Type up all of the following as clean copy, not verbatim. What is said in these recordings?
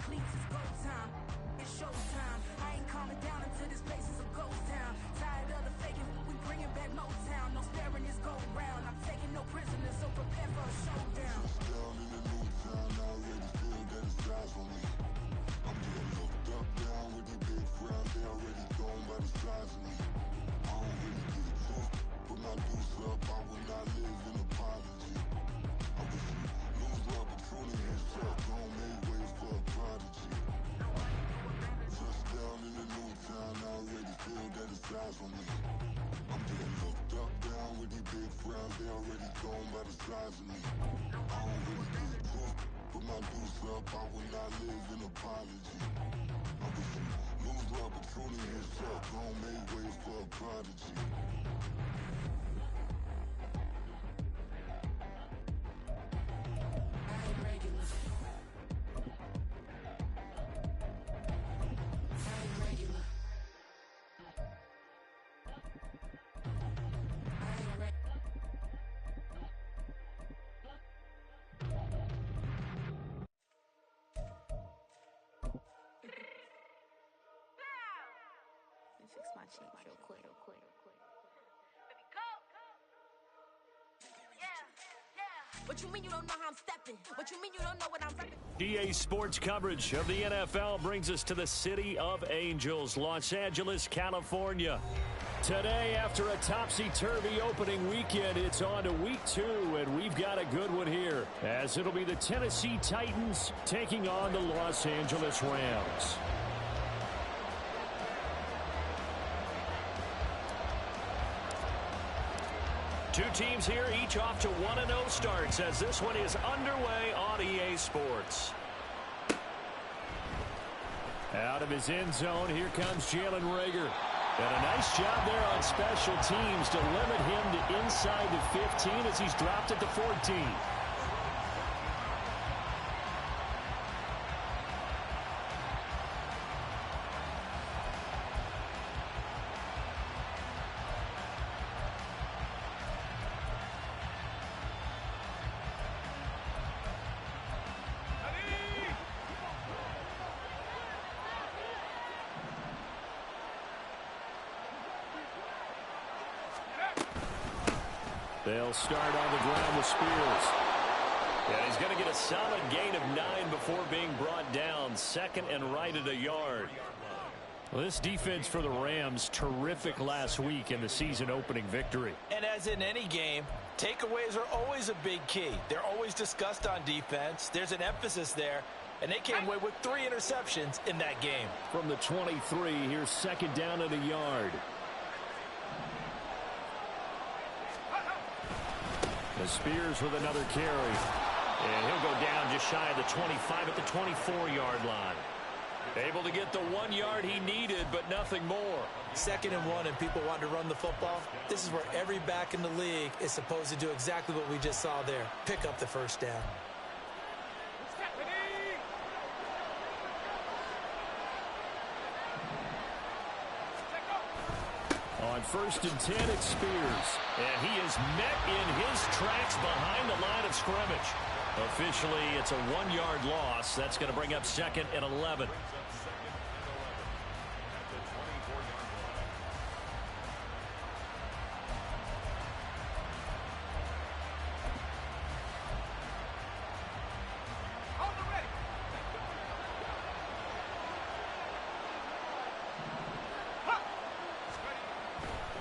cleats, it's go time. It's showtime. I ain't calming down until this place is a ghost town. Tired of the faking, we bringing back Motown. No sparing this go round. I'm taking no prisoners, so prepare for a showdown. Down in the new town, I already feel that it's eyes on me. I'm getting looked up, down with the big crowd. They already gone by the size of me. I don't really get it too. Put my deuce up, I will not live in apology. I wish you lose love, but truly himself. Don't make way for a prodigy. Touchdown in the new town, I already feel that it's eyes on me. I'm getting looked up, down with the big crowd. They already gone by the size of me. I don't really get it too. Put my deuce up, I will not live in apology. I wish you lose love, but truly himself. Don't make way for a prodigy. Fix my cheeks real quick. What you mean you don't know how I'm stepping? What you mean you don't know what I'm repping? EA Sports coverage of the NFL brings us to the City of Angels, Los Angeles, California. Today, after a topsy-turvy opening weekend, it's on to week 2, and we've got a good one here, as it'll be the Tennessee Titans taking on the Los Angeles Rams. Two teams here, each off to 1-0 starts as this one is underway on EA Sports. Out of his end zone, here comes Jalen Reagor. And a nice job there on special teams to limit him to inside the 15 as he's dropped at the 14. They'll start on the ground with Spears. Yeah, he's going to get a solid gain of 9 before being brought down. Second and right at a yard. Well, this defense for the Rams, terrific last week in the season opening victory. And as in any game, takeaways are always a big key. They're always discussed on defense. There's an emphasis there. And they came away with 3 interceptions in that game. From the 23, here's second down at a yard. The Spears with another carry. And he'll go down just shy of the 25 at the 24-yard line. Able to get the 1 yard he needed, but nothing more. 2nd and 1, and people want to run the football. This is where every back in the league is supposed to do exactly what we just saw there. Pick up the first down. On 1st and 10, it's Spears. And he is met in his tracks behind the line of scrimmage. Officially, it's a 1 yard loss. That's going to bring up 2nd and 11.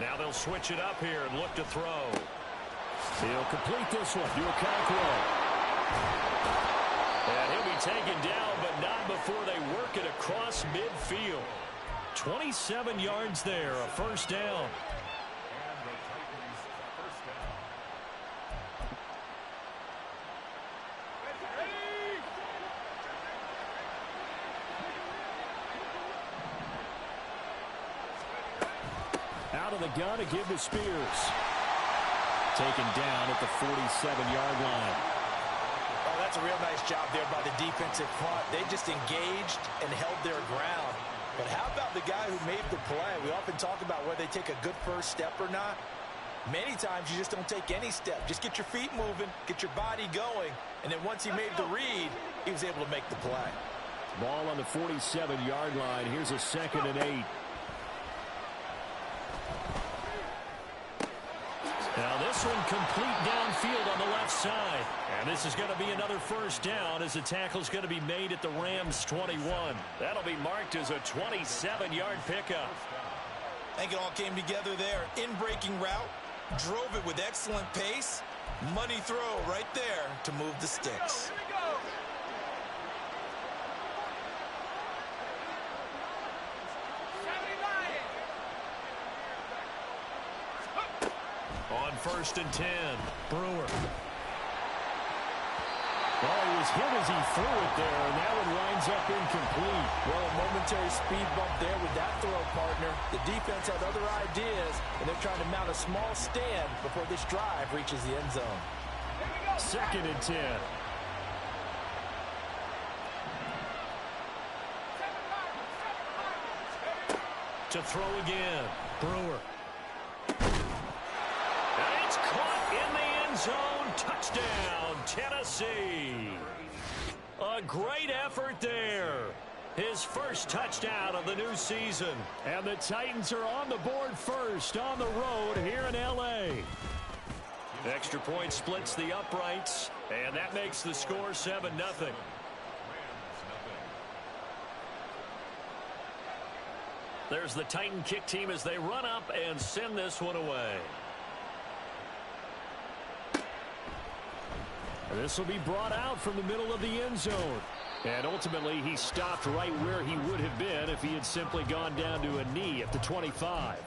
Now they'll switch it up here and look to throw. He'll complete this one to Okonkwo. And he'll be taken down, but not before they work it across midfield. 27 yards there, a first down. Out of the gun to give to Spears. Taken down at the 47-yard line. Oh, that's a real nice job there by the defensive front. They just engaged and held their ground. But how about the guy who made the play? We often talk about whether they take a good first step or not. Many times you just don't take any step. Just get your feet moving, get your body going, and then once he made the read, he was able to make the play. Ball on the 47-yard line. Here's a 2nd and 8. Now this one complete downfield on the left side. And this is going to be another first down as the tackle's going to be made at the Rams' 21. That'll be marked as a 27-yard pickup. I think it all came together there. In-breaking route, drove it with excellent pace. Money throw right there to move the sticks. On 1st and 10, Brewer. Well, he was hit as he threw it there, and that one winds up incomplete. Well, a momentary speed bump there with that throw, partner. The defense had other ideas, and they're trying to mount a small stand before this drive reaches the end zone. 2nd and 10. To throw again, Brewer. And it's caught in the end zone. Touchdown, Tennessee. A great effort there. His first touchdown of the new season. And the Titans are on the board first on the road here in L.A. Extra point splits the uprights, and that makes the score 7-0. There's the Titan kick team as they run up and send this one away. And this will be brought out from the middle of the end zone. And ultimately, he stopped right where he would have been if he had simply gone down to a knee at the 25.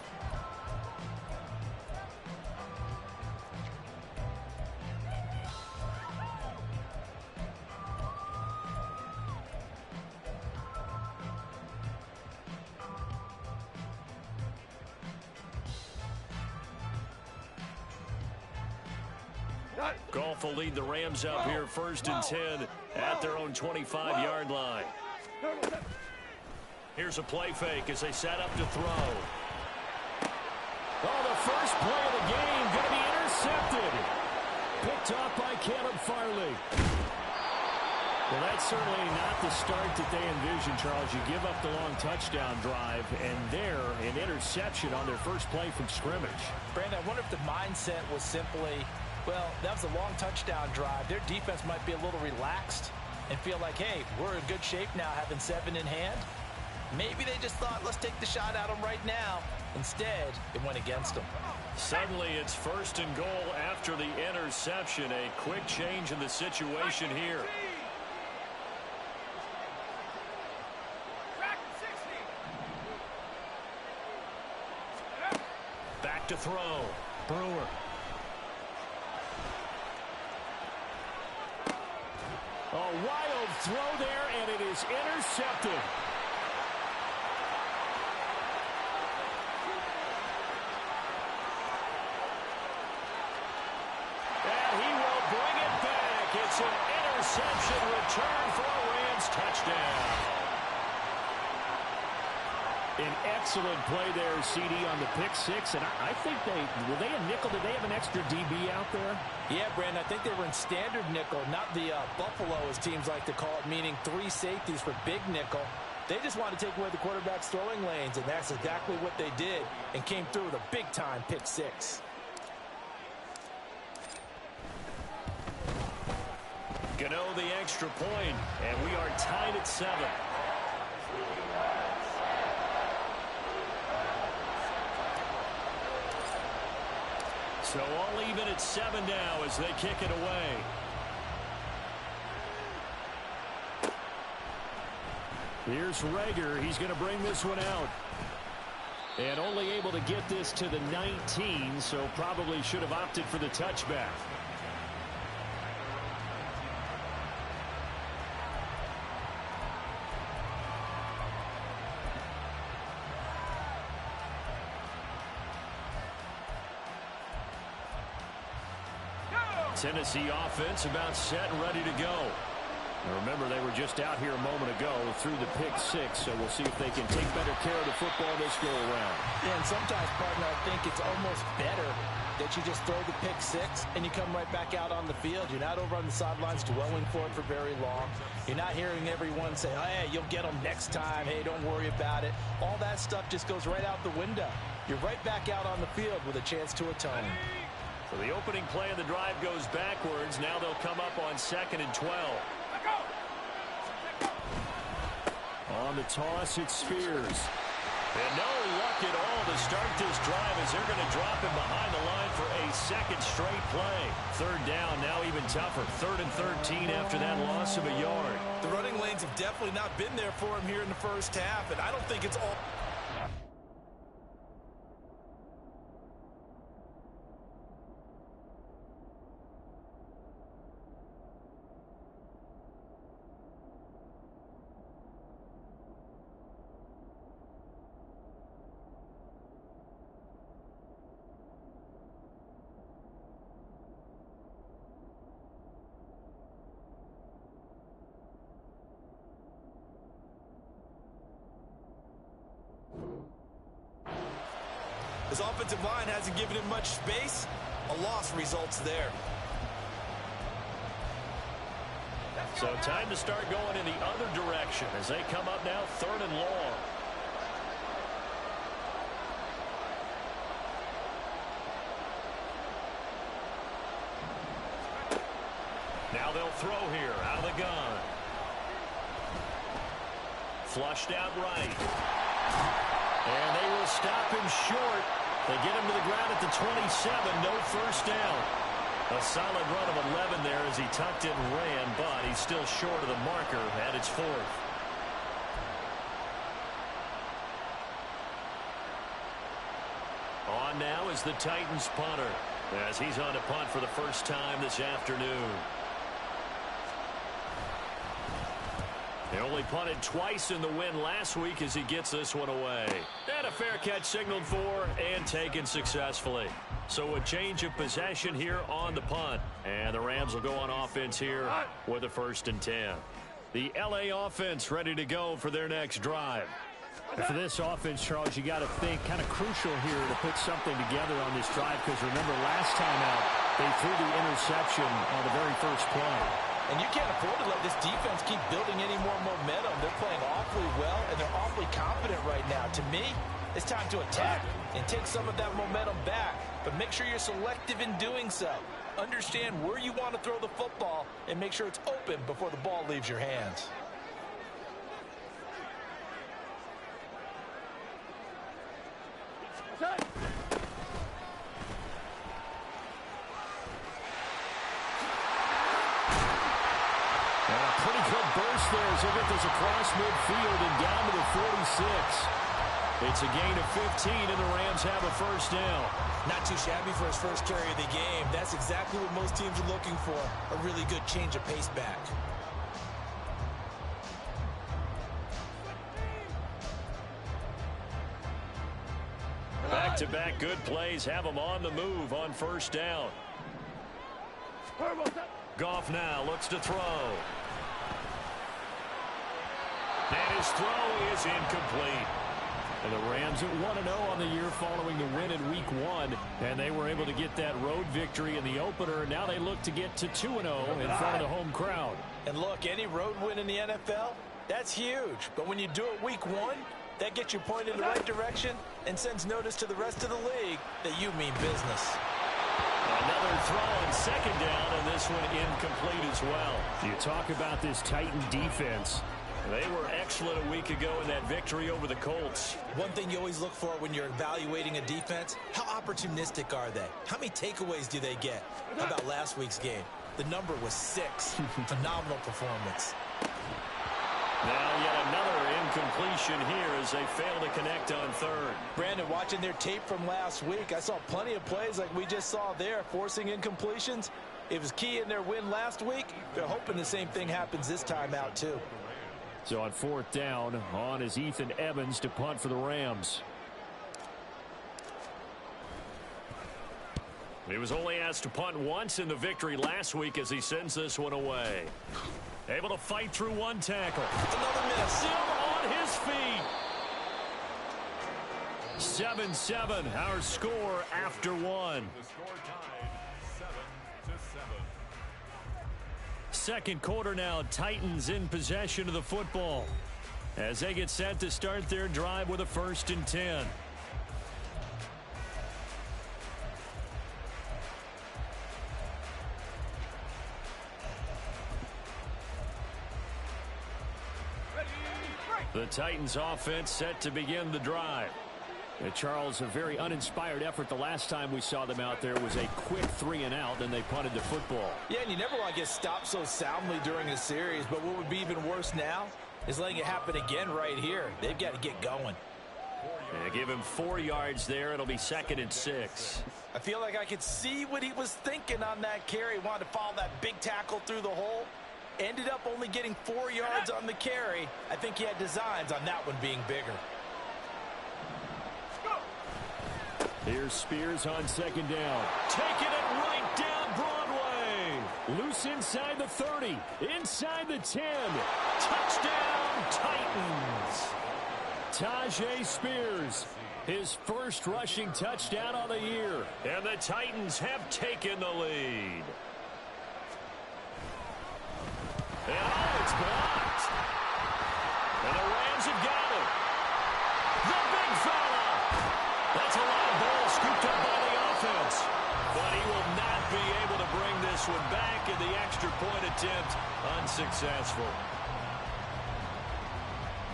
Goff will lead the Rams up here 1st and 10 at their own 25-yard line. Here's a play fake as they set up to throw. Oh, the first play of the game going to be intercepted. Picked off by Caleb Farley. Well, that's certainly not the start that they envisioned, Charles. You give up the long touchdown drive, and there, an interception on their first play from scrimmage. Brandon, I wonder if the mindset was simply, well, that was a long touchdown drive. Their defense might be a little relaxed and feel like, hey, we're in good shape now having 7 in hand. Maybe they just thought, let's take the shot at them right now. Instead, it went against them. Suddenly, it's 1st and goal after the interception. A quick change in the situation here. Back to throw. Brewer. A wild throw there, and it is intercepted. And he will bring it back. It's an interception return for a Rams touchdown. An excellent play there, CD, on the pick six. And I think were they a nickel? Did they have an extra DB out there? Yeah, Brandon, I think they were in standard nickel, not the Buffalo, as teams like to call it, meaning 3 safeties for big nickel. They just wanted to take away the quarterback's throwing lanes, and that's exactly what they did, and came through with a big-time pick six. Gano the extra point, and we are tied at 7. So all even at 7 now as they kick it away. Here's Rager. He's going to bring this one out. And only able to get this to the 19, so probably should have opted for the touchback. Tennessee offense about set and ready to go. Now remember, they were just out here a moment ago through the pick six, so we'll see if they can take better care of the football this go around. Yeah, and sometimes, partner, I think it's almost better that you just throw the pick six and you come right back out on the field. You're not over on the sidelines dwelling for it for very long. You're not hearing everyone say, oh, hey, you'll get them next time. Hey, don't worry about it. All that stuff just goes right out the window. You're right back out on the field with a chance to atone. So the opening play of the drive goes backwards. Now they'll come up on 2nd and 12. On the toss, it's Spears. And no luck at all to start this drive as they're going to drop him behind the line for a second straight play. 3rd down, now even tougher. 3rd and 13 after that loss of a yard. The running lanes have definitely not been there for him here in the first half, and I don't think it's all... His offensive line hasn't given him much space. A loss results there. So time to start going in the other direction as they come up now 3rd and long. Now they'll throw here out of the gun. Flushed out right. And they will stop him short. They get him to the ground at the 27. No first down. A solid run of 11 there as he tucked it and ran, but he's still short of the marker at its 4th. On now is the Titans punter as he's on to punt for the first time this afternoon. He only punted twice in the win last week as he gets this one away. And a fair catch signaled for and taken successfully. So a change of possession here on the punt. And the Rams will go on offense here with a 1st and 10. The LA offense ready to go for their next drive. And for this offense, Charles, you got to think kind of crucial here to put something together on this drive, because remember last time out they threw the interception on the very first play. And you can't afford to let this defense keep building any more momentum. They're playing awfully well, and they're awfully confident right now. To me, it's time to attack and take some of that momentum back. But make sure you're selective in doing so. Understand where you want to throw the football and make sure it's open before the ball leaves your hands. Burst there as he'll get this across midfield and down to the 46. It's a gain of 15, and the Rams have a first down. Not too shabby for his first carry of the game. That's exactly what most teams are looking for, a really good change of pace back. Back-to-back good plays have them on the move on first down. Goff now looks to throw. And his throw is incomplete. And the Rams at 1-0 on the year following the win in Week 1. And they were able to get that road victory in the opener. Now they look to get to 2-0 in front of the home crowd. And look, any road win in the NFL, that's huge. But when you do it Week 1, that gets you pointed in the right direction and sends notice to the rest of the league that you mean business. Another throw on second down, and this one incomplete as well. You talk about this Titan defense. They were excellent a week ago in that victory over the Colts. One thing you always look for when you're evaluating a defense, how opportunistic are they? How many takeaways do they get? How about last week's game? The number was 6. Phenomenal performance. Now yet another incompletion here as they fail to connect on third. Brandon, watching their tape from last week, I saw plenty of plays like we just saw there, forcing incompletions. It was key in their win last week. They're hoping the same thing happens this time out, too. So on fourth down, on is Ethan Evans to punt for the Rams. He was only asked to punt once in the victory last week as he sends this one away. Able to fight through one tackle. Another miss. Still on his feet. 7-7, our score after one. The score tied 7-7. Second quarter now, Titans in possession of the football as they get set to start their drive with a 1st and 10. The Titans offense set to begin the drive. Charles, a very uninspired effort the last time we saw them out there was a quick 3-and-out, then they punted the football. Yeah, and you never want to get stopped so soundly during a series, but what would be even worse now is letting it happen again right here. They've got to get going. And give him 4 yards there. It'll be 2nd and 6. I feel like I could see what he was thinking on that carry. Wanted to follow that big tackle through the hole. Ended up only getting 4 yards on the carry. I think he had designs on that one being bigger. Here's Spears on 2nd down. Taking it right down Broadway. Loose inside the 30. Inside the 10. Touchdown, Titans. Tajay Spears, his first rushing touchdown on the year. And the Titans have taken the lead. And it's blocked. And the Rams have got it. The big fella. That's a lot of balls scooped up by the offense. But he will not be able to bring this one back, and the extra point attempt unsuccessful.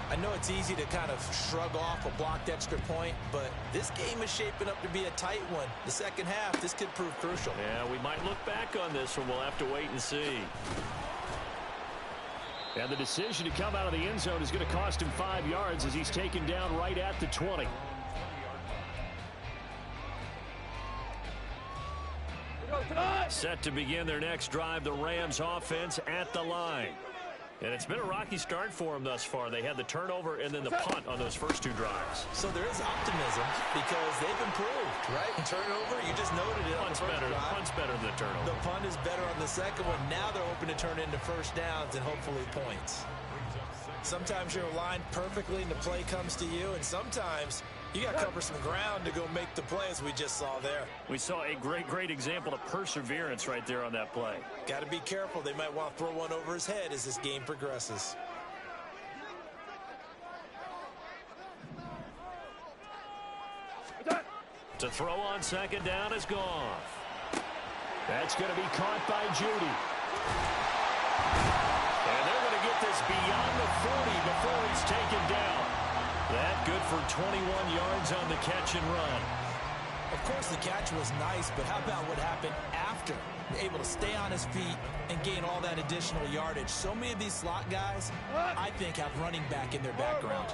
I know it's easy to kind of shrug off a blocked extra point, but this game is shaping up to be a tight one. The second half, this could prove crucial. Yeah, we might look back on this one. We'll have to wait and see. And the decision to come out of the end zone is going to cost him 5 yards as he's taken down right at the 20. Set to begin their next drive, the Rams offense at the line. And it's been a rocky start for them thus far. They had the turnover and then the punt on those first 2 drives. So there is optimism because they've improved, right? Turnover, you just noted it. Punt's better than the turnover. The punt is better on the second one. Now they're hoping to turn into first downs and hopefully points. Sometimes you're aligned perfectly and the play comes to you, and sometimes you got to cover some ground to go make the play, as we just saw there. We saw a great example of perseverance right there on that play. Got to be careful. They might want to throw one over his head as this game progresses. To throw on 2nd down is Goff. That's going to be caught by Judy. And they're going to get this beyond the 40 before he's taken down. That good for 21 yards on the catch and run. Of course, the catch was nice, but how about what happened after? Able to stay on his feet and gain all that additional yardage. So many of these slot guys, I think, have running back in their background.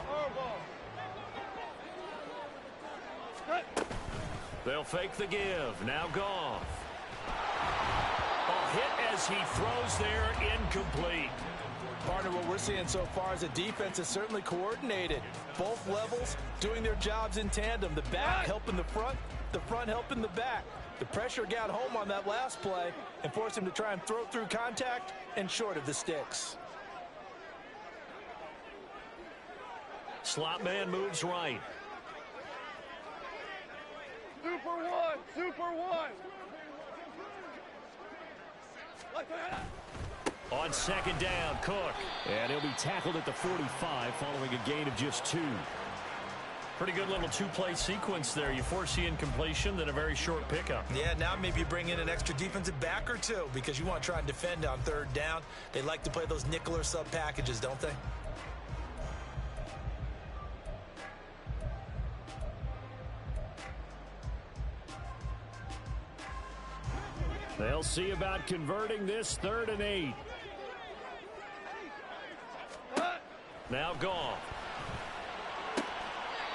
They'll fake the give. Now Goff. A hit as he throws there, incomplete. Partner, what we're seeing so far is the defense is certainly coordinated. Both levels doing their jobs in tandem. The back helping the front helping the back. The pressure got home on that last play and forced him to try and throw through contact and short of the sticks. Slot man moves right. Super one. On 2nd down, Cook. And he'll be tackled at the 45 following a gain of just 2. Pretty good little 2-play sequence there. You foresee incompletion, then a very short pickup. Yeah, now maybe you bring in an extra defensive back or 2 because you want to try and defend on 3rd down. They like to play those nickel or sub packages, don't they? They'll see about converting this 3rd and 8. Now Goff.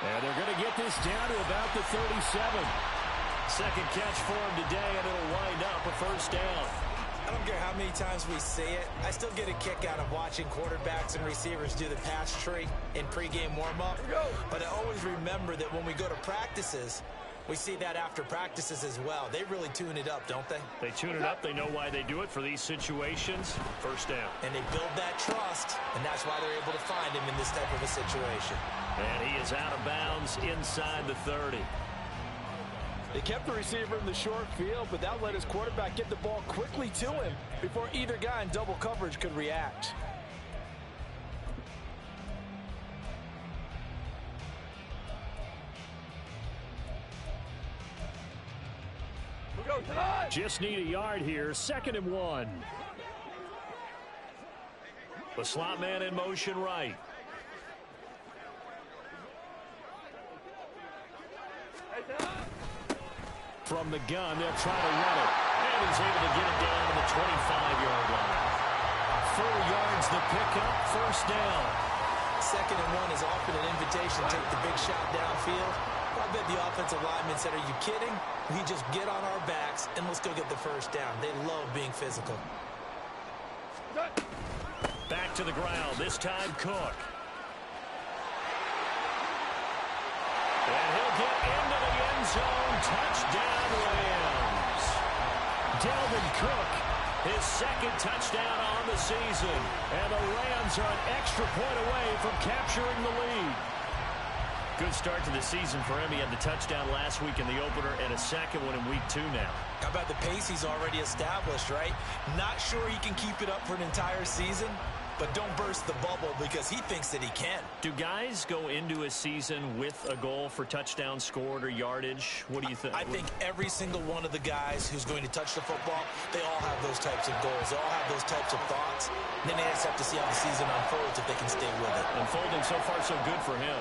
And they're going to get this down to about the 37. Second catch for him today, and it'll wind up a 1st down. I don't care how many times we say it. I still get a kick out of watching quarterbacks and receivers do the pass tree in pregame warm-up. But I always remember that when we go to practices, We see that after practices as well. They really tune it up, don't they? They tune it up. They know why they do it for these situations. First down. And they build that trust, and that's why they're able to find him in this type of a situation. And he is out of bounds inside the 30. They kept the receiver in the short field, but that let his quarterback get the ball quickly to him before either guy in double coverage could react. Just need a yard here. 2nd and 1. The slot man in motion right. From the gun, they'll try to run it. And he's able to get it down to the 25-yard line. 4 yards the pickup. First down. 2nd and 1 is often an invitation to take the big shot downfield. I bet the offensive lineman said, are you kidding? We just get on our backs and let's go get the first down. They love being physical. Back to the ground. This time Cook. And he'll get into the end zone. Touchdown, Rams. Dalvin Cook, his 2nd touchdown on the season. And the Rams are an extra point away from capturing the lead. Good start to the season for him. He had the touchdown last week in the opener and a 2nd one in week 2 now. How about the pace he's already established, right? Not sure he can keep it up for an entire season, but don't burst the bubble because he thinks that he can. Do guys go into a season with a goal for touchdown scored or yardage? What do you think? I think every single one of the guys who's going to touch the football, they all have those types of goals. They all have those types of thoughts. And then they just have to see how the season unfolds if they can stay with it. Unfolding so far so good for him.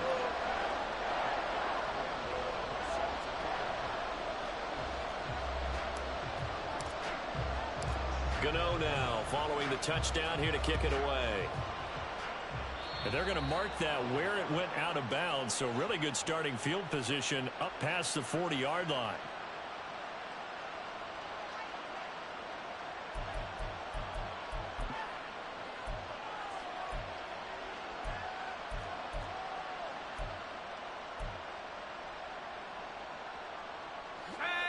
Gano now following the touchdown here to kick it away. And they're going to mark that where it went out of bounds. So really good starting field position up past the 40-yard line.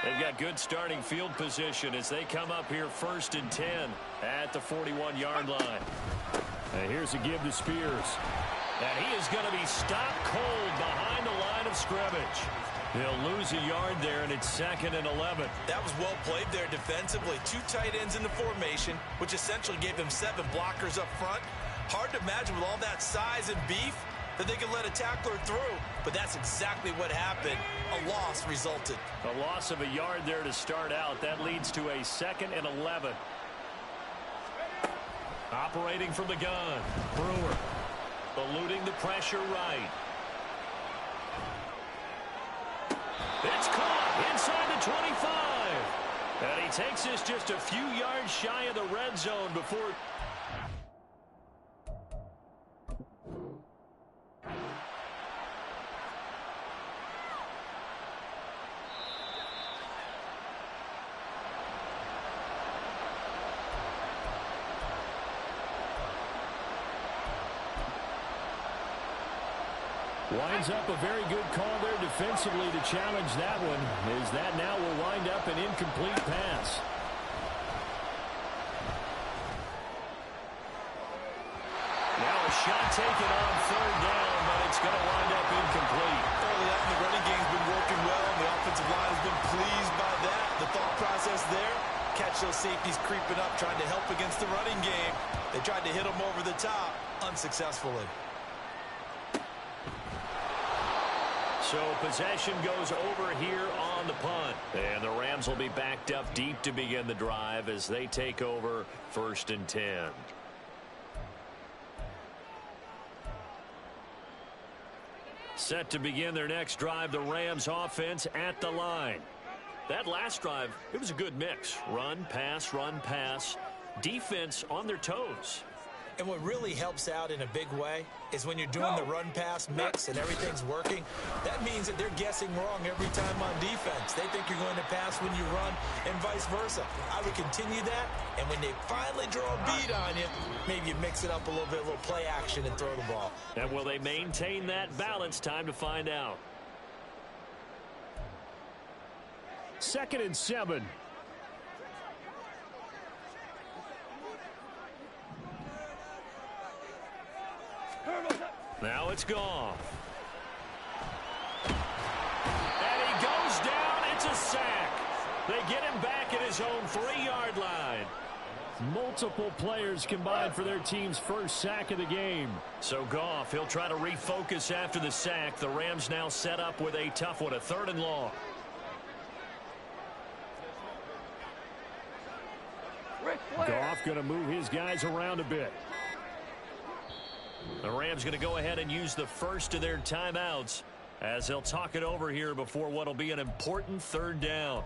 They've got good starting field position as they come up here 1st and 10 at the 41-yard line. And here's a give to Spears. And he is going to be stopped cold behind the line of scrimmage. They'll lose a yard there, and it's 2nd and 11. That was well played there defensively. 2 tight ends in the formation, which essentially gave them 7 blockers up front. Hard to imagine with all that size and beef that they could let a tackler through, but that's exactly what happened. A loss resulted. A loss of a yard there to start out. That leads to a 2nd and 11. Operating from the gun, Brewer. Eluding the pressure right. It's caught inside the 25. And he takes this just a few yards shy of the red zone before... Winds up a very good call there defensively to challenge that one, as that now will wind up an incomplete pass. Now a shot taken on 3rd down, but it's going to wind up incomplete. Early on, the running game's been working well, and the offensive line has been pleased by that. The thought process there, catch those safeties creeping up, trying to help against the running game. They tried to hit them over the top, unsuccessfully. So possession goes over here on the punt. And the Rams will be backed up deep to begin the drive as they take over 1st and 10. Set to begin their next drive, the Rams offense at the line. That last drive, it was a good mix. Run, pass, defense on their toes. And what really helps out in a big way is when you're doing the run-pass mix and everything's working, that means that they're guessing wrong every time on defense. They think you're going to pass when you run and vice versa. I would continue that, and when they finally draw a beat on you, maybe you mix it up a little bit, a little play action and throw the ball. And will they maintain that balance? Time to find out. 2nd and 7. Now it's Goff. And he goes down. It's a sack. They get him back at his own 3-yard line. Multiple players combined for their team's first sack of the game. So Goff, he'll try to refocus after the sack. The Rams now set up with a tough one, a 3rd and long. Goff going to move his guys around a bit. The Rams going to go ahead and use the first of their timeouts as they'll talk it over here before what will be an important 3rd down.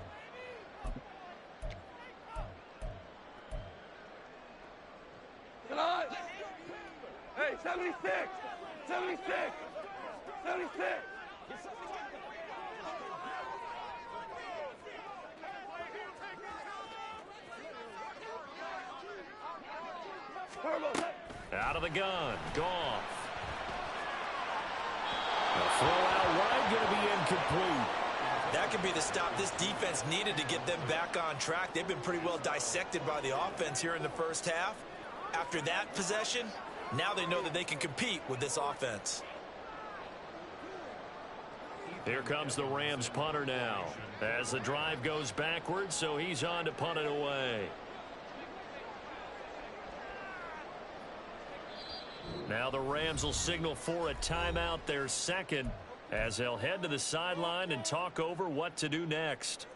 Hey, 76! 76! 76! Out of the gun. Goff. The throw out wide going to be incomplete. That could be the stop this defense needed to get them back on track. They've been pretty well dissected by the offense here in the first half. After that possession, now they know that they can compete with this offense. Here comes the Rams punter now as the drive goes backwards, so he's on to punt it away. Now the Rams will signal for a timeout, their 2nd, as they'll head to the sideline and talk over what to do next.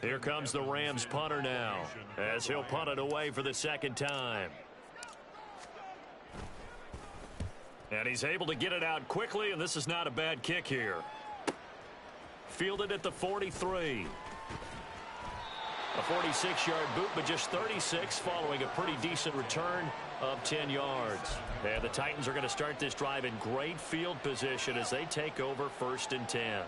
Here comes the Rams punter now as he'll punt it away for the 2nd time. And he's able to get it out quickly, and this is not a bad kick here. Fielded at the 43. A 46-yard boot, but just 36 following a pretty decent return of 10 yards. And the Titans are going to start this drive in great field position as they take over 1st and 10.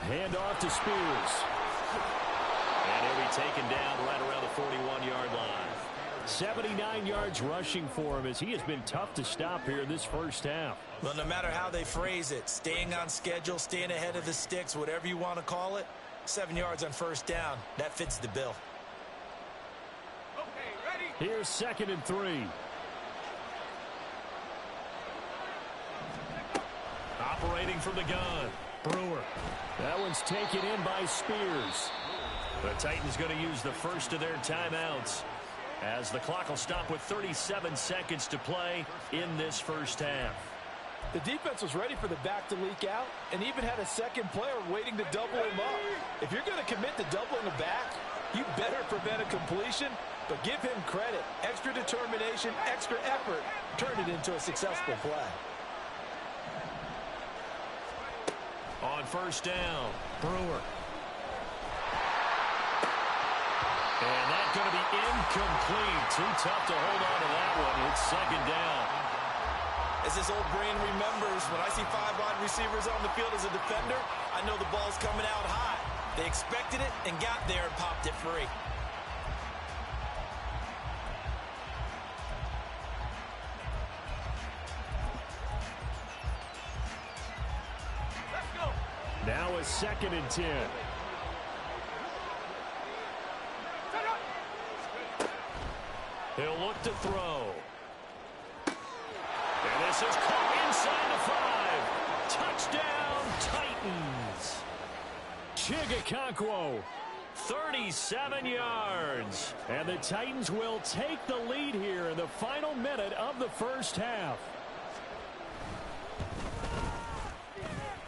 Hand off to Spears. And he'll be taken down right around the 41-yard line. 79 yards rushing for him as he has been tough to stop here in this first half. Well, no matter how they phrase it, staying on schedule, staying ahead of the sticks, whatever you want to call it, 7 yards on 1st down, that fits the bill. Okay, ready? Here's 2nd and 3. Operating from the gun. Brewer. That one's taken in by Spears. The Titans going to use the first of their timeouts as the clock will stop with 37 seconds to play in this first half. The defense was ready for the back to leak out and even had a 2nd player waiting to double him up. If you're going to commit to doubling the back, you better prevent a completion, but give him credit. Extra determination, extra effort turned it into a successful play. On 1st down, Brewer. And that's going to be incomplete. Too tough to hold on to that one. It's 2nd down. As his old brain remembers, when I see 5 wide receivers on the field as a defender, I know the ball's coming out high. They expected it and got there and popped it free. Now a 2nd and 10. He'll look to throw. And this is caught inside the 5. Touchdown, Titans. Chigakonkwo. 37 yards. And the Titans will take the lead here in the final minute of the first half.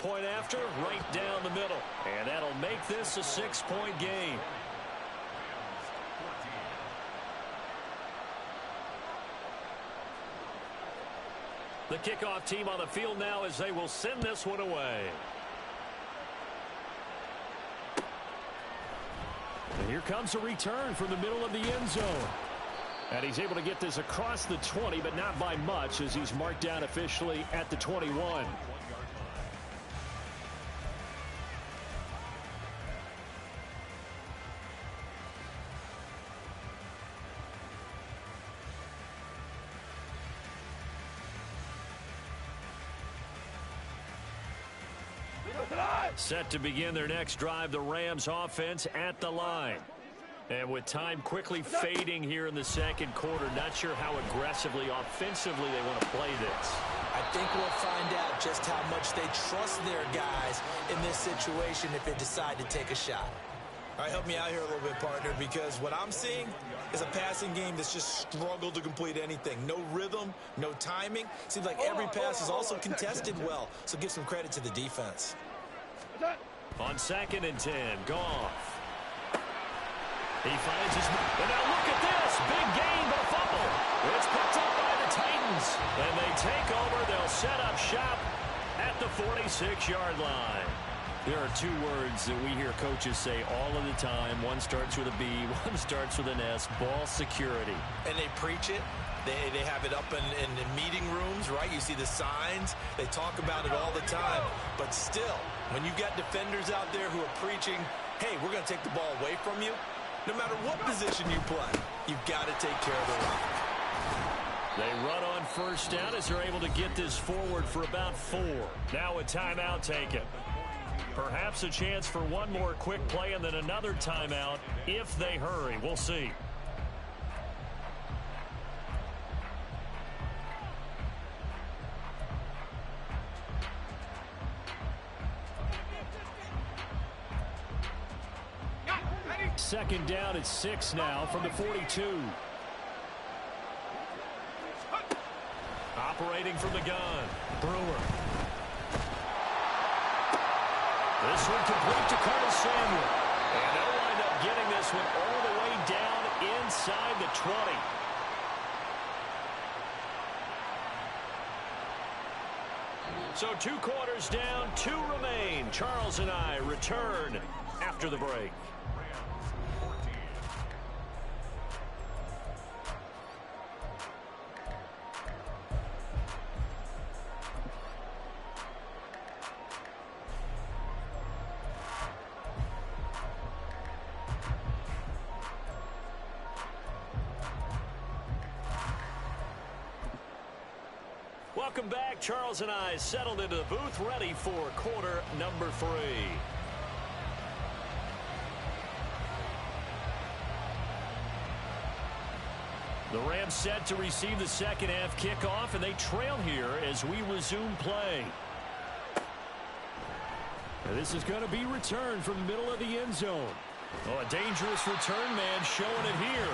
Point after, right down the middle. And that'll make this a 6-point game. The kickoff team on the field now as they will send this one away. And here comes a return from the middle of the end zone. And he's able to get this across the 20, but not by much as he's marked down officially at the 21. Set to begin their next drive, the Rams offense at the line. And with time quickly fading here in the second quarter, not sure how aggressively, offensively they want to play this. I think we'll find out just how much they trust their guys in this situation if they decide to take a shot. All right, help me out here a little bit, partner, because what I'm seeing is a passing game that's just struggled to complete anything. No rhythm, no timing. Seems like every pass is also contested well, so give some credit to the defense. On 2nd and 10, Goff. He finds his... And now look at this. Big gain, but a fumble. It's picked up by the Titans. And they take over. They'll set up shop at the 46-yard line. There are two words that we hear coaches say all of the time. One starts with a B, one starts with an S. Ball security. And they preach it. They have it up in meeting rooms, right? You see the signs. They talk about it all the time. But still, when you've got defenders out there who are preaching, hey, we're going to take the ball away from you, no matter what position you play, you've got to take care of the rock. They run on first down as they're able to get this forward for about 4. Now a timeout taken. Perhaps a chance for one more quick play and then another timeout if they hurry. We'll see. Second down at 6 now from the 42. Operating from the gun, Brewer. This one complete to Curtis Samuel. And they'll wind up getting this one all the way down inside the 20. So 2 quarters down, 2 remain. Charles and I return after the break. Welcome back. Charles and I settled into the booth, ready for quarter number 3. The Rams set to receive the second half kickoff, and they trail here as we resume play. And this is going to be returned from the middle of the end zone. Oh, a dangerous return man showing it here.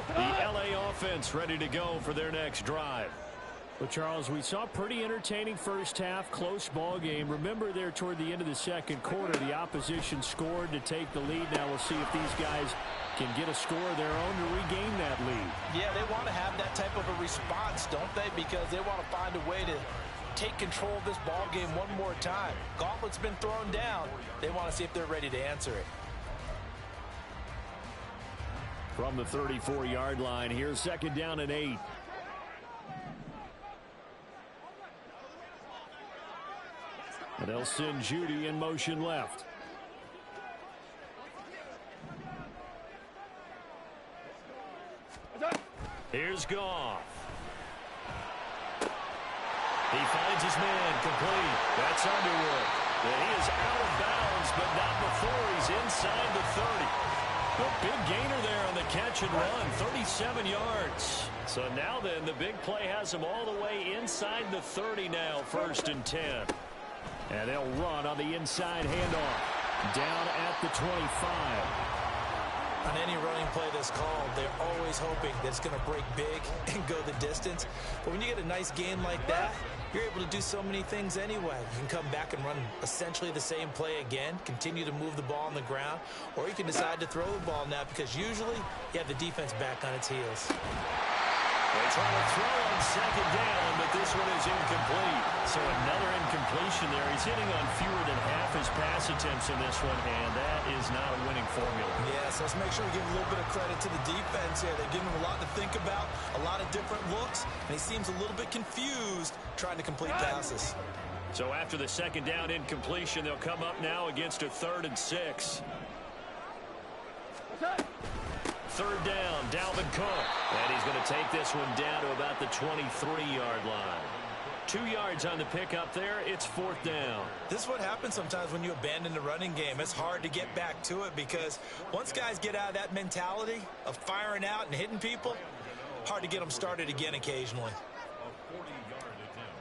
The LA offense ready to go for their next drive. Well, Charles, we saw a pretty entertaining first half, close ball game. Remember there toward the end of the second quarter, the opposition scored to take the lead. Now we'll see if these guys can get a score of their own to regain that lead. Yeah, they want to have that type of a response, don't they? Because they want to find a way to take control of this ball game one more time. Gauntlet's been thrown down. They want to see if they're ready to answer it. From the 34-yard line, here's second down and 8. And they'll send Judy in motion left. Here's Goff. He finds his man complete. That's Underwood. And he is out of bounds, but not before he's inside the 30. A big gainer there on the catch and run, 37 yards. So now then, the big play has him all the way inside the 30 now, 1st and 10. And they'll run on the inside handoff. Down at the 25. On any running play that's called, they're always hoping that it's going to break big and go the distance. But when you get a nice gain like that, you're able to do so many things anyway. You can come back and run essentially the same play again, continue to move the ball on the ground, or you can decide to throw the ball now because usually you have the defense back on its heels. They try to throw on second down, but this one is incomplete. So another incompletion there. He's hitting on fewer than half his pass attempts in this one, and that is not a winning formula. Yeah, so let's make sure we give a little bit of credit to the defense here. They're giving him a lot to think about, a lot of different looks, and he seems a little bit confused trying to complete passes. So after the second down incompletion, they'll come up now against a 3rd and 6. Third down, Dalvin Cook. And he's going to take this one down to about the 23-yard line. 2 yards on the pickup there. It's 4th down. This is what happens sometimes when you abandon the running game. It's hard to get back to it because once guys get out of that mentality of firing out and hitting people, hard to get them started again occasionally. A 40-yard attempt.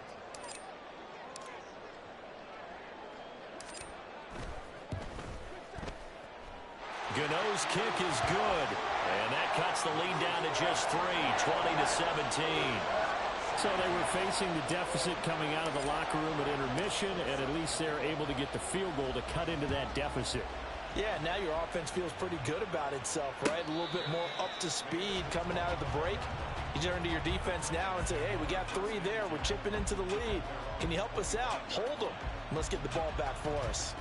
Gano's kick is good. And that cuts the lead down to just 3, 20-17. So they were facing the deficit coming out of the locker room at intermission, and at least they're able to get the field goal to cut into that deficit. Yeah, now your offense feels pretty good about itself, right? A little bit more up to speed coming out of the break. You turn to your defense now and say, hey, we got 3 there. We're chipping into the lead. Can you help us out? Hold them. Let's get the ball back for us.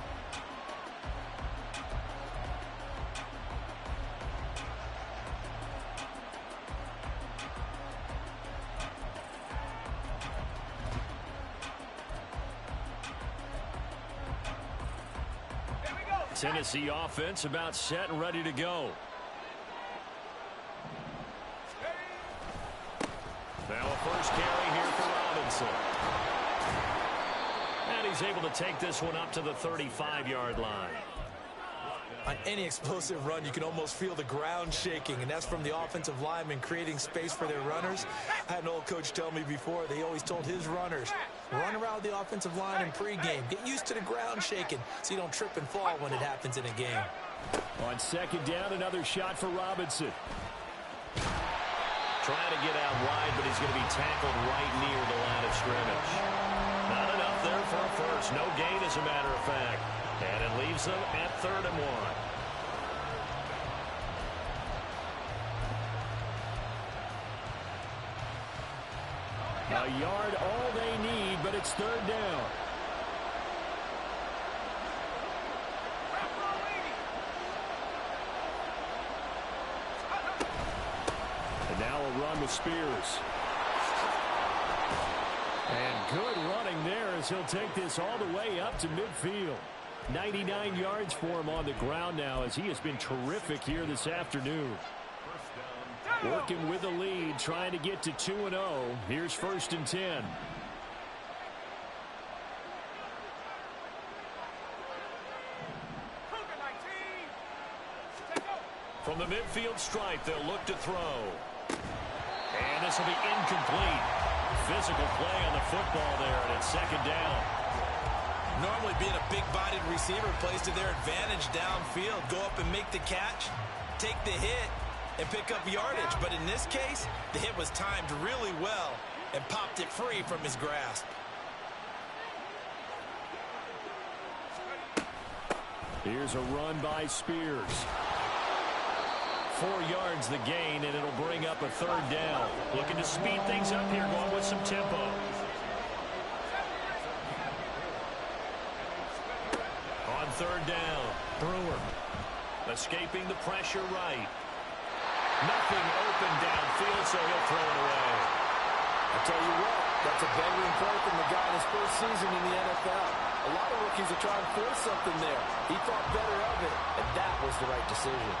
Tennessee offense about set and ready to go. Now a first carry here for Robinson. And he's able to take this one up to the 35-yard line. On any explosive run, you can almost feel the ground shaking, and that's from the offensive linemen creating space for their runners. I had an old coach tell me before, they always told his runners, run around the offensive line in pregame. Get used to the ground shaking so you don't trip and fall when it happens in a game. On second down, another shot for Robinson. Trying to get out wide, but he's going to be tackled right near the line of scrimmage. Not enough there for a first. No gain, as a matter of fact. And it leaves them at 3rd and 1. A yard all they need, but it's 3rd down. And now a run with Spears. And good running there as he'll take this all the way up to midfield. 99 yards for him on the ground now as he has been terrific here this afternoon. Working with the lead, trying to get to 2-0. Here's 1st and 10. From the midfield stripe, they'll look to throw. And this will be incomplete. Physical play on the football there, and it's 2nd down. Normally being a big-bodied receiver plays to their advantage downfield. Go up and make the catch, take the hit, and pick up yardage. But in this case, the hit was timed really well and popped it free from his grasp. Here's a run by Spears. 4 yards the gain, and it'll bring up a 3rd down. Looking to speed things up here, going with some tempo. On 3rd down, Brewer escaping the pressure right. Nothing open downfield, so he'll throw it away. I tell you what, that's a veteran play from the guy in his first season in the NFL. A lot of rookies are trying to force something there. He thought better of it, and that was the right decision.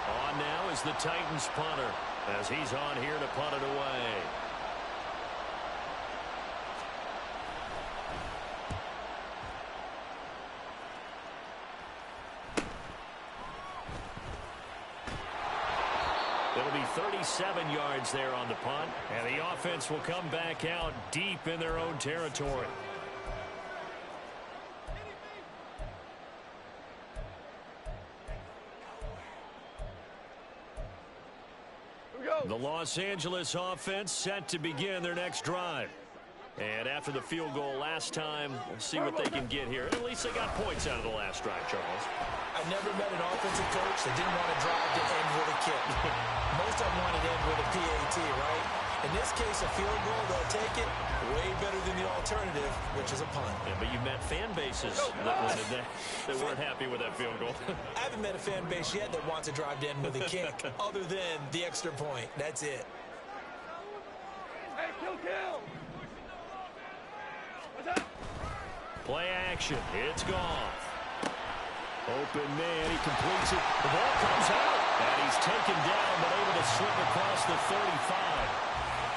On now is the Titans punter as he's on here to punt it away. It'll be 37 yards there on the punt, and the offense will come back out deep in their own territory. The Los Angeles offense set to begin their next drive. And after the field goal last time, we'll see what they can get here. At least they got points out of the last drive, Charles. I never met an offensive coach that didn't want to drive to end with a kick. Most of them want to end with a PAT, right? In this case, a field goal, they'll take it way better than the alternative, which is a punt. Yeah, but you met fan bases that wanted that weren't happy with that field goal. I haven't met a fan base yet that wants to drive to end with a kick other than the extra point. That's it. Hey, kill! Play action. It's gone. Open man. He completes it. The ball comes out. And he's taken down, but able to slip across the 35.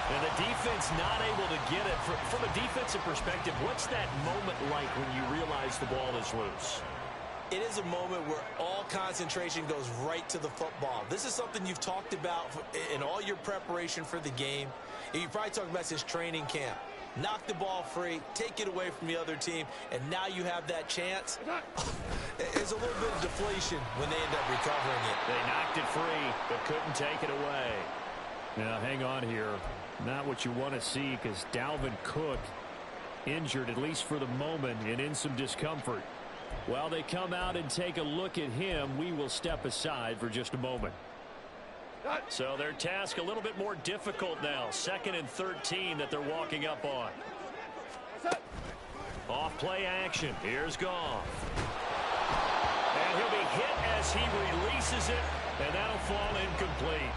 And the defense not able to get it. From a defensive perspective, what's that moment like when you realize the ball is loose? It is a moment where all concentration goes right to the football. This is something you've talked about in all your preparation for the game. And you probably talked about since training camp. Knock the ball free, take it away from the other team, and now you have that chance. There's a little bit of deflation when they end up recovering it. They knocked it free, but couldn't take it away. Now, hang on here. Not what you want to see, because Dalvin Cook injured, at least for the moment, and in some discomfort. While they come out and take a look at him, we will step aside for just a moment. So their task a little bit more difficult now. 2nd and 13 that they're walking up on. Off play action. Here's Goff. And he'll be hit as he releases it, and that'll fall incomplete.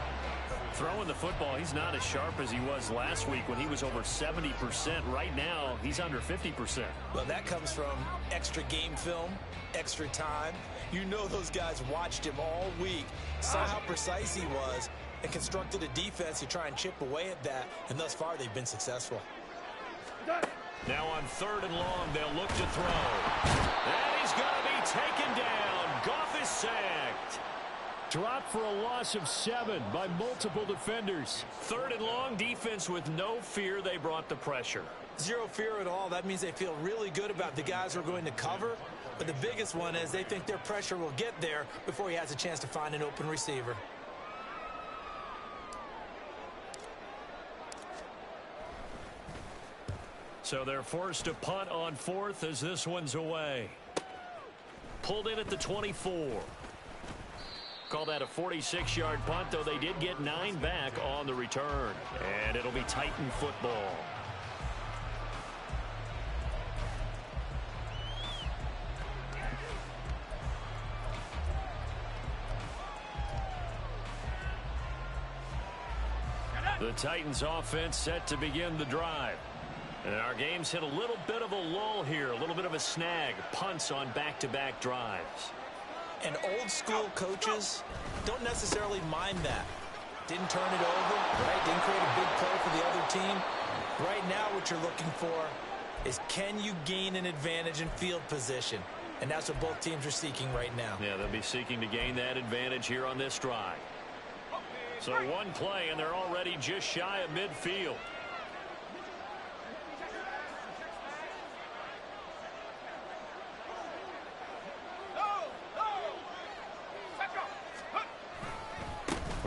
Throwing the football, he's not as sharp as he was last week when he was over 70%. Right now, he's under 50%. Well, that comes from extra game film, extra time. You know those guys watched him all week, saw how precise he was, and constructed a defense to try and chip away at that, and thus far they've been successful. Now on 3rd and long, they'll look to throw. And he's going to be taken down. Goff is sacked. Dropped for a loss of 7 by multiple defenders. 3rd and long, defense with no fear. They brought the pressure. Zero fear at all. That means they feel really good about the guys who are going to cover. But the biggest one is they think their pressure will get there before he has a chance to find an open receiver. So they're forced to punt on 4th as this one's away. Pulled in at the 24. Call that a 46-yard punt, though they did get 9 back on the return. And it'll be Titan football. The Titans offense set to begin the drive. And our game's hit a little bit of a lull here, a little bit of a snag. Punts on back-to-back drives. And old-school coaches don't necessarily mind that. Didn't turn it over, right? Didn't create a big play for the other team. Right now what you're looking for is can you gain an advantage in field position? And that's what both teams are seeking right now. Yeah, they'll be seeking to gain that advantage here on this drive. So one play, and they're already just shy of midfield.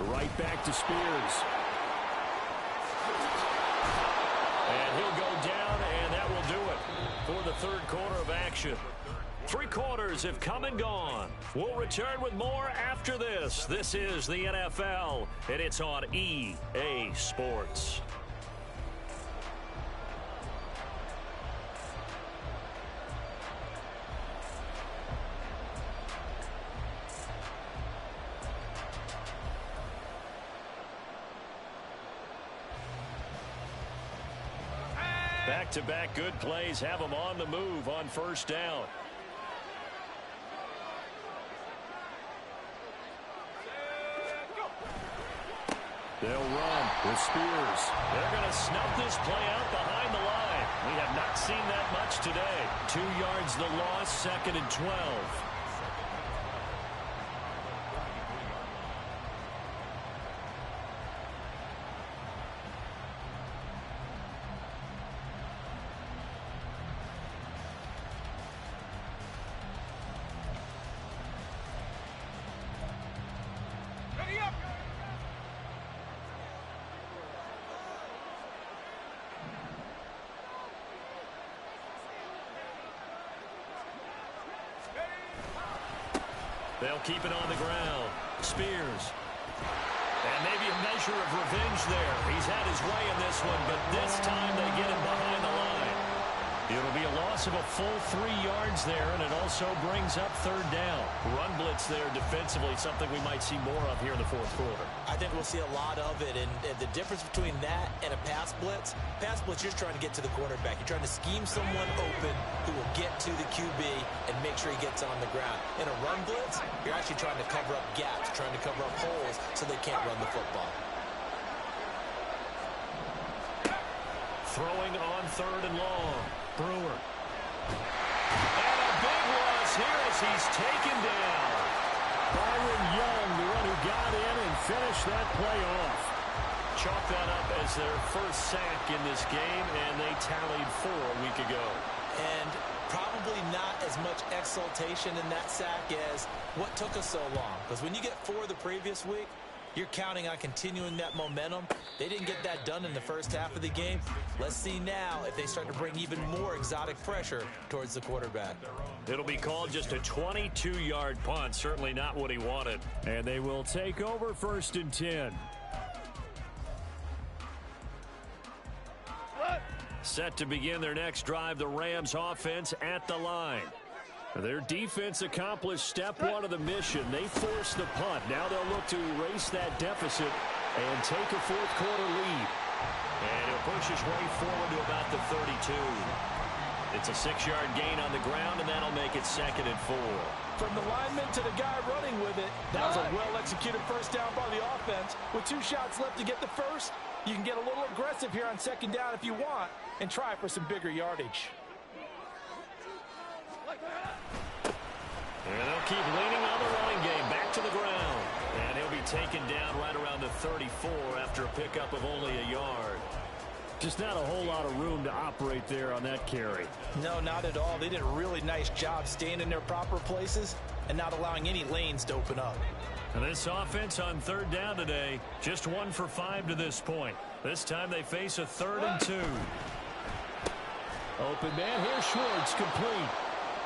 Right back to Spears. And he'll go down, and that will do it for the 3rd quarter of action. 3 quarters have come and gone. We'll return with more after this. This is the NFL, and it's on EA Sports. Back-to-back good plays have them on the move on 1st down. They'll run with Spears. They're going to snuff this play out behind the line. We have not seen that much today. 2 yards the loss, 2nd and 12. They'll keep it on the ground. Spears. And maybe a measure of revenge there. He's had his way in this one, but this time they get him behind the line. It'll be a loss of a full 3 yards there, and it also brings up third down. Run blitz there defensively, something we might see more of here in the fourth quarter. I think we'll see a lot of it, and the difference between that and a pass blitz, you're just trying to get to the quarterback. You're trying to scheme someone open who will get to the QB and make sure he gets on the ground. In a run blitz, you're actually trying to cover up gaps, trying to cover up holes so they can't run the football. Throwing on third and long. Brewer. And a big loss here as he's taken down. Byron Young, the one who got in and finished that play off. Chalk that up as their first sack in this game, and they tallied 4 a week ago. And probably not as much exultation in that sack as what took us so long. Because when you get 4 the previous week, you're counting on continuing that momentum. They didn't get that done in the first half of the game. Let's see now if they start to bring even more exotic pressure towards the quarterback. It'll be called just a 22-yard punt. Certainly not what he wanted. And they will take over 1st and 10. Set to begin their next drive, the Rams offense at the line. Their defense accomplished step 1 of the mission. They forced the punt. Now they'll look to erase that deficit and take a fourth quarter lead. And he'll push his way forward to about the 32. It's a 6-yard gain on the ground, and that'll make it 2nd and 4. From the lineman to the guy running with it, that was a well-executed first down by the offense. With 2 shots left to get the first, you can get a little aggressive here on 2nd down if you want and try for some bigger yardage. And they'll keep leaning on the running game. Back to the ground. And he'll be taken down right around the 34 after a pickup of only a yard. Just not a whole lot of room to operate there on that carry. No, not at all. They did a really nice job staying in their proper places and not allowing any lanes to open up. And this offense on 3rd down today, just 1 for 5 to this point. This time they face a 3rd and 2. Open man, here's Schwartz, complete.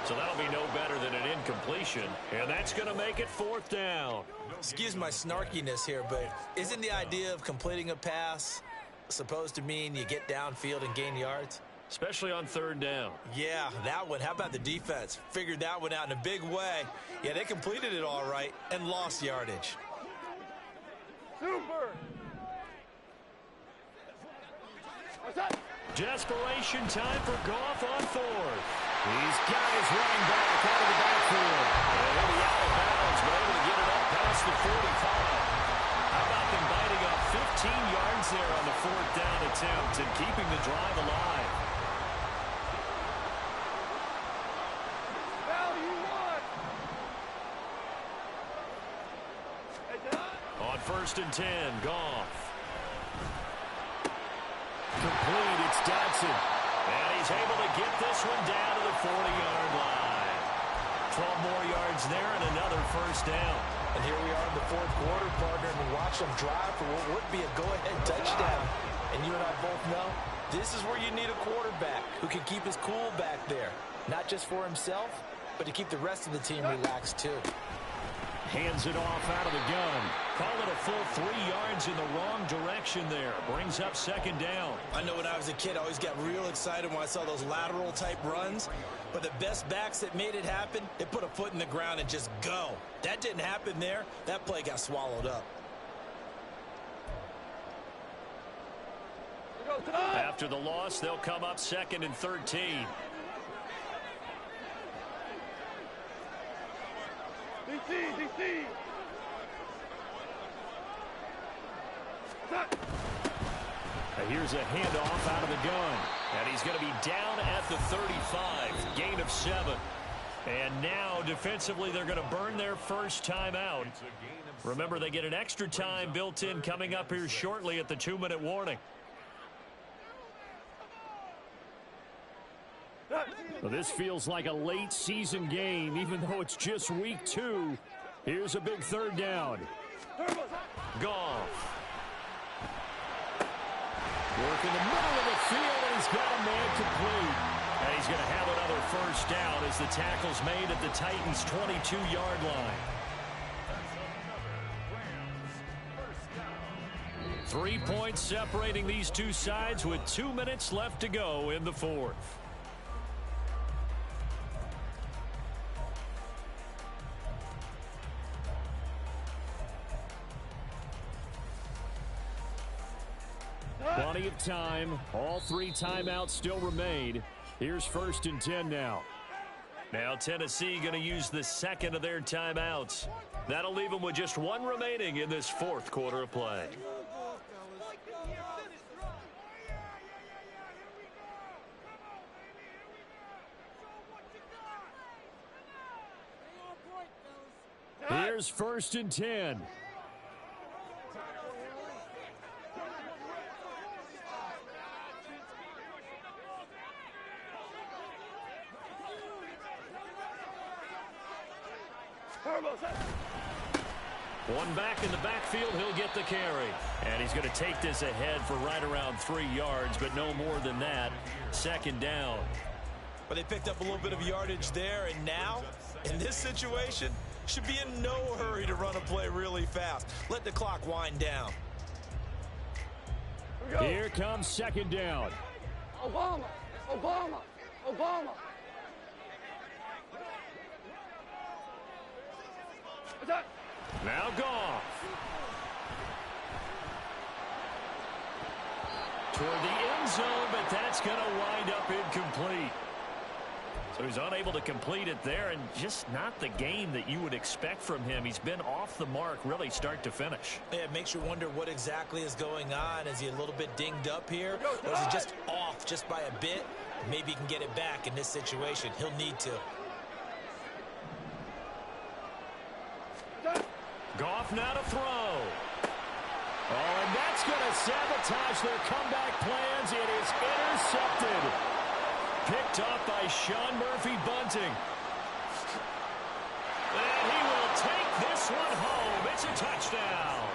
So that'll be no better than an incompletion. And that's going to make it 4th down. Excuse my snarkiness here, but isn't the idea of completing a pass supposed to mean you get downfield and gain yards? Especially on 3rd down. Yeah, that one. How about the defense? Figured that one out in a big way. Yeah, they completed it all right and lost yardage. Super! What's up? Desperation time for Goff on 4th. He's got his running back out of the backfield. And he'll be out of bounds, but able to get it up past the 45. How about them biting off 15 yards there on the 4th down attempt and keeping the drive alive? On 1st and 10, Goff. Complete, it's Dodson. And he's able to get this one down to the 40-yard line. 12 more yards there and another 1st down. And here we are in the 4th quarter, partner, and we watch them drive for what would be a go-ahead touchdown. And you and I both know this is where you need a quarterback who can keep his cool back there. Not just for himself, but to keep the rest of the team relaxed too. Hands it off out of the gun. Call it a full 3 yards in the wrong direction there. Brings up 2nd down. I know when I was a kid, I always got real excited when I saw those lateral type runs. But the best backs that made it happen, they put a foot in the ground and just go. That didn't happen there. That play got swallowed up. After the loss, they'll come up 2nd and 13. DC! Now here's a handoff out of the gun. And he's going to be down at the 35. Gain of 7. And now, defensively, they're going to burn their first time out. Remember, they get an extra time built in coming up here shortly at the 2-minute warning. Well, this feels like a late season game, even though it's just week 2. Here's a big 3rd down. Goff. Work in the middle of the field, and he's got a man complete. And he's going to have another 1st down as the tackle's made at the Titans' 22-yard line. 3 points separating these two sides with 2 minutes left to go in the fourth. Plenty of time. All 3 timeouts still remain. Here's 1st and 10 now. Now Tennessee going to use the second of their timeouts. That'll leave them with just 1 remaining in this fourth quarter of play. Here's 1st and 10. One back in the backfield, he'll get the carry. And he's going to take this ahead for right around 3 yards, but no more than that. 2nd down. But they picked up a little bit of yardage there, and now, in this situation, should be in no hurry to run a play really fast. Let the clock wind down. Here comes 2nd down. Obama. Now Goff. Toward the end zone, but that's going to wind up incomplete. So he's unable to complete it there, and just not the game that you would expect from him. He's been off the mark really start to finish. Yeah, it makes you wonder what exactly is going on. Is he a little bit dinged up here, or is he just off just by a bit? Maybe he can get it back in this situation. He'll need to. Goff now to throw. Oh, and that's going to sabotage their comeback plans. It is intercepted. Picked off by Sean Murphy-Bunting. And he will take this one home. It's a touchdown.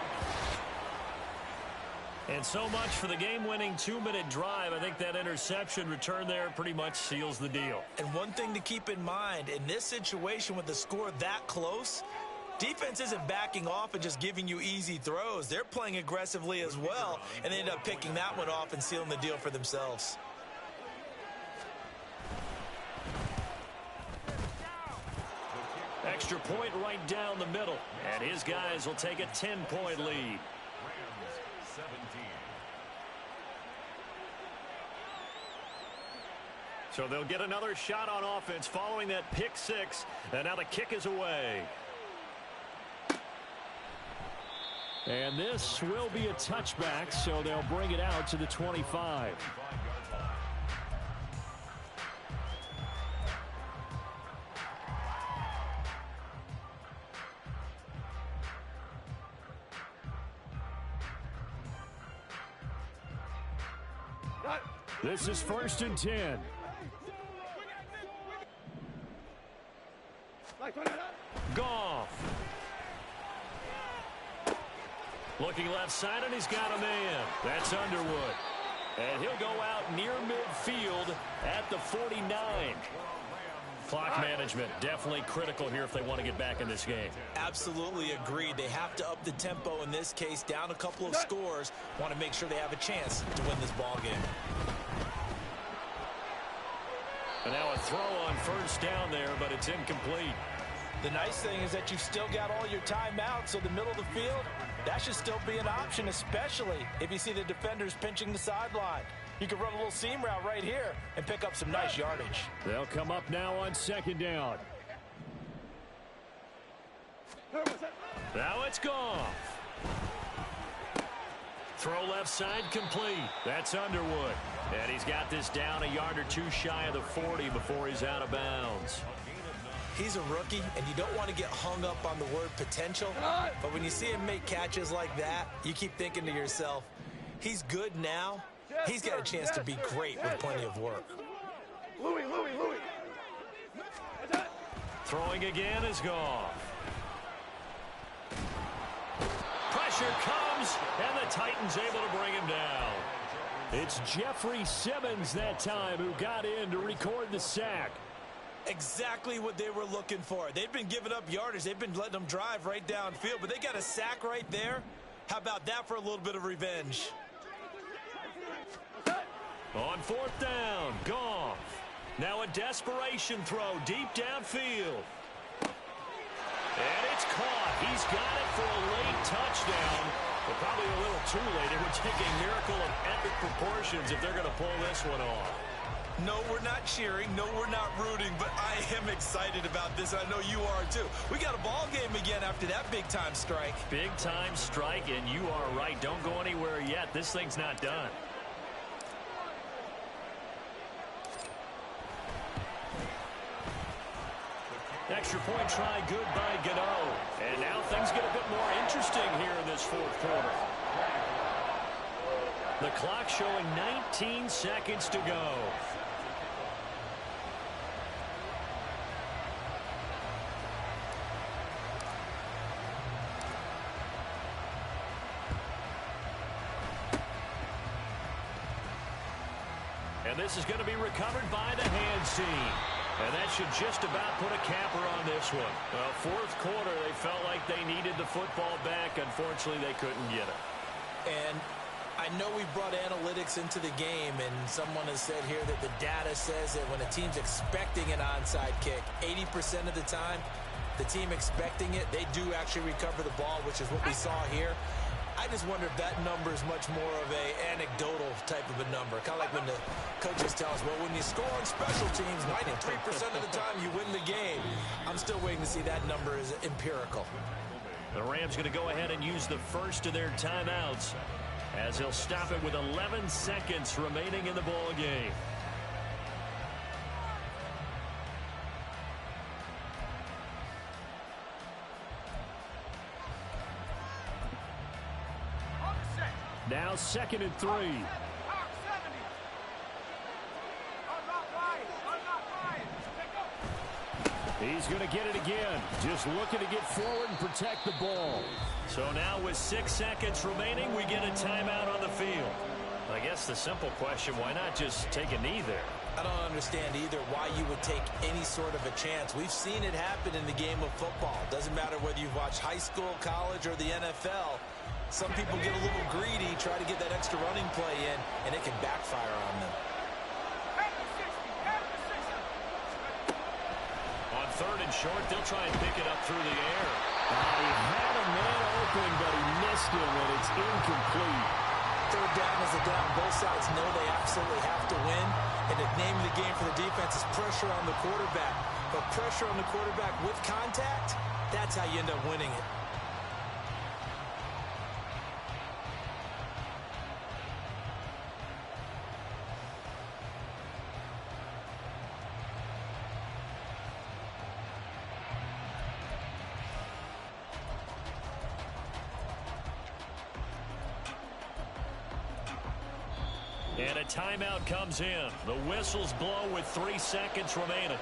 And so much for the game-winning 2-minute drive. I think that interception return there pretty much seals the deal. And one thing to keep in mind, in this situation with the score that close, defense isn't backing off and just giving you easy throws. They're playing aggressively as well, and they end up picking that one off and sealing the deal for themselves. Extra point right down the middle. And his guys will take a 10-point lead. So they'll get another shot on offense following that pick 6. And now the kick is away. And this will be a touchback, so they'll bring it out to the 25. This is 1st and 10. Goff. Looking left side, and he's got a man. That's Underwood. And he'll go out near midfield at the 49. Clock management definitely critical here if they want to get back in this game. Absolutely agreed. They have to up the tempo in this case, down a couple of scores. Want to make sure they have a chance to win this ball game. And now a throw on 1st down there, but it's incomplete. The nice thing is that you've still got all your timeouts, so the middle of the field, that should still be an option, especially if you see the defenders pinching the sideline. You can run a little seam route right here and pick up some nice yardage. They'll come up now on 2nd down. Now it's Goff. Throw left side complete. That's Underwood. And he's got this down a yard or two shy of the 40 before he's out of bounds. He's a rookie, and you don't want to get hung up on the word potential. But when you see him make catches like that, you keep thinking to yourself, he's good now. He's got a chance to be great with plenty of work. Louis. Throwing again is Goff. Pressure comes, and the Titans able to bring him down. It's Jeffrey Simmons that time who got in to record the sack. Exactly what they were looking for. They've been giving up yardage. They've been letting them drive right downfield, but they got a sack right there. How about that for a little bit of revenge? On fourth down, Goff. Now a desperation throw deep downfield. And it's caught. He's got it for a late touchdown, but probably a little too late. It would take a miracle of epic proportions if they're going to pull this one off. No, we're not cheering. No, we're not rooting, but I am excited about this. I know you are too. We got a ball game again after that big-time strike. Big-time strike, and you are right. Don't go anywhere yet. This thing's not done. Extra point try good by Gano. And now things get a bit more interesting here in this fourth quarter. The clock showing 19 seconds to go. And this is going to be recovered by the hands team. And that should just about put a capper on this one. Well, fourth quarter, they felt like they needed the football back. Unfortunately, they couldn't get it. And I know we brought analytics into the game, and someone has said here that the data says that when a team's expecting an onside kick, 80% of the time, the team expecting it, they do actually recover the ball, which is what we saw here. I just wonder if that number is much more of a anecdotal type of a number. Kind of like when the coaches tell us, well, when you score on special teams, 93% of the time you win the game. I'm still waiting to see that number is empirical. The Rams going to go ahead and use the first of their timeouts as they'll stop it with 11 seconds remaining in the ball game. Now 2nd and 3. He's going to get it again. Just looking to get forward and protect the ball. So now with 6 seconds remaining, we get a timeout on the field. I guess the simple question, why not just take a knee there? I don't understand either why you would take any sort of a chance. We've seen it happen in the game of football. Doesn't matter whether you've watched high school, college, or the NFL. Some people get a little greedy, try to get that extra running play in, and it can backfire on them. On 3rd and short, they'll try and pick it up through the air. He had a man open, but he missed him, and it's incomplete. 3rd down is a down. Both sides know they absolutely have to win, and the name of the game for the defense is pressure on the quarterback. But pressure on the quarterback with contact, that's how you end up winning it. And a timeout comes in. The whistles blow with 3 seconds remaining.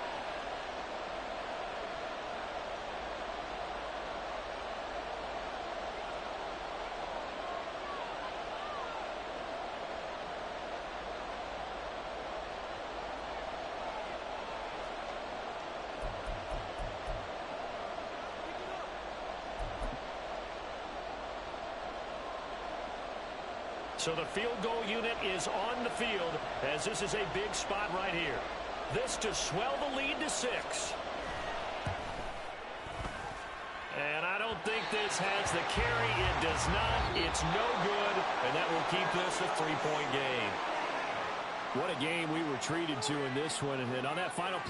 So the field goal unit is on the field as this is a big spot right here. This to swell the lead to 6. And I don't think this has the carry. It does not. It's no good. And that will keep this a 3-point game. What a game we were treated to in this one. And on that final